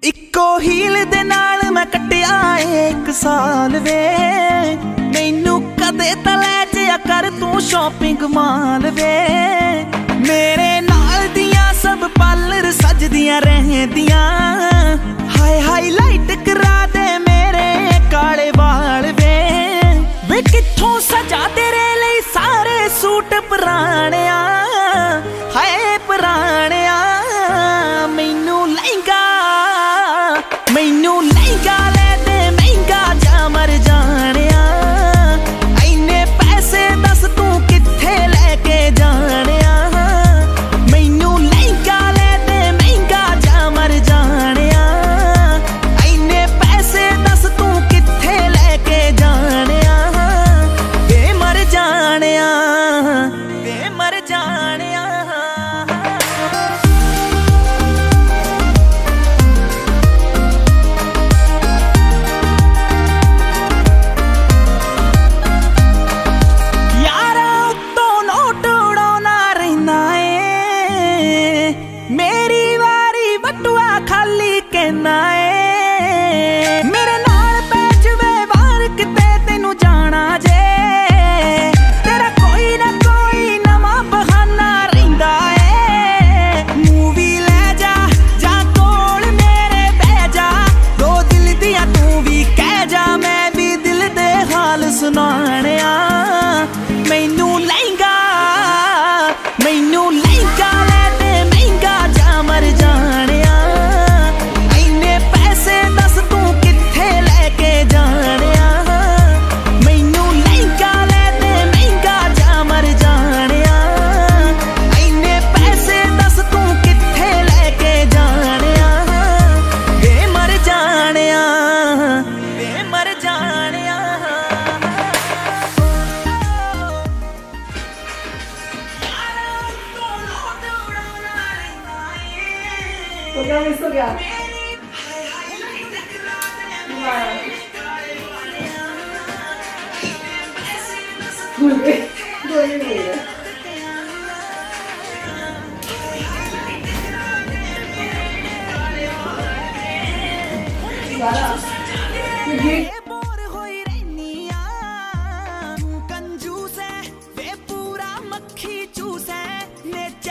ਇੱਕੋ ਹੀਲ ਦੇ ਨਾਲ ਮੈਂ ਕੱਟਿਆ ਏ 1 ਸਾਲ ਵੇ। ਮੈਨੂੰ ਕਦੇ ਤਾਂ ਲੈ ਜਿਆ ਕਰ ਤੂੰ ਸ਼ਾਪਿੰਗ ਮਾਲ ਵੇ। ਮੇਰੇ ਨਾਲ ਦੀਆਂ ਸਭ ਪਾਰਲਰ ਸਜਦੀਆਂ ਰਹਿੰਦੀਆਂ। ਹਾਏ ਹਾਈਲਾਈਟ ਕਰਾ ਦੇ ਮੇਰੇ ਕਾਲੇ ਵਾਲ ਵੇ। ਵੇ ਕਿੱਥੋਂ ਸਜਾ ਤੇਰੇ ਲਈ ਸਾਰੇ ਸੂਟ ਪੁਰਾਣਿਆ। ਹਾਏ ਪੁਰਾਣਿਆ ਮੈਨੂੰ ਲਹਿੰਗਾ ਲੈ ਦੇ ਮਹਿੰਗਾ ਜਾ ਮਰ ਜਾਣਿਆ। ਐਨੇ ਪੈਸੇ ਦੱਸ ਤੂੰ ਕਿੱਥੇ ਲੈ ਕੇ ਜਾਣਿਆ। ਮੈਨੂੰ ਲਹਿੰਗਾ ਲੈ ਦੇ ਮਹਿੰਗਾ ਜਾ ਮਰ ਜਾਣਿਆ। ਐਨੇ ਪੈਸੇ ਦੱਸ ਤੂੰ ਕਿੱਥੇ ਲੈ ਕੇ ਜਾਣਿਆ। ਵੇ ਮਰ ਜਾਣਿਆ ਵੇ ਮਰ ਜਾਣਿਆ। ਮੇਰੀ ਵਾਰੀ ਬਟੂਆ ਖਾਲੀ ਕਹਿਣਾ ਏ। ਮੇਰੇ ਨਾਲ ਪੈ ਜਵੇ ਵਾਰ ਕਿਤੇ ਤੈਨੂੰ ਜਾਣਾ ਜੇ। ਤੇਰਾ ਕੋਈ ਨਾ ਕੋਈ ਨਵਾਂ ਬਹਾਨਾ ਰਹਿੰਦਾ ਏ। ਮੂਵੀ ਲੈ ਜਾ ਜਾਂ ਕੋਲ ਮੇਰੇ ਬਹਿ ਜਾ। ਦੋ ਦਿਲ ਦੀਆਂ ਤੂੰ ਵੀ ਕਹਿ ਜਾ ਮੈਂ ਵੀ ਦਿਲ ਦੇ ਹਾਲ ਸੁਣਾਣਿਆ। ਮੈਨੂੰ ਲਹਿੰਗਾ ਲੈ ਦੇ ਮਹਿੰਗਾ ਜਾ ਮਰ ਜਾਣਿਆ। ਐਨੇ ਪੈਸੇ ਦੱਸ ਤੂੰ ਕਿੱਥੇ ਲੈ ਕੇ ਜਾਣਿਆ। ਮੈਨੂੰ ਲਹਿੰਗਾ ਲੈ ਦੇ ਮਹਿੰਗਾ ਜਾ ਮਰ ਜਾਣਿਆ। ਐਨੇ ਪੈਸੇ ਦੱਸ ਤੂੰ ਕਿੱਥੇ ਲੈ ਕੇ ਜਾਣਿਆ। ਵੇ ਮਰ ਜਾਣਿਆ ਵੇ ਮਰ ਜਾਣਿਆ। तो क्या मिस हो गया? भूल गए, दो ही नहीं है। दोबारा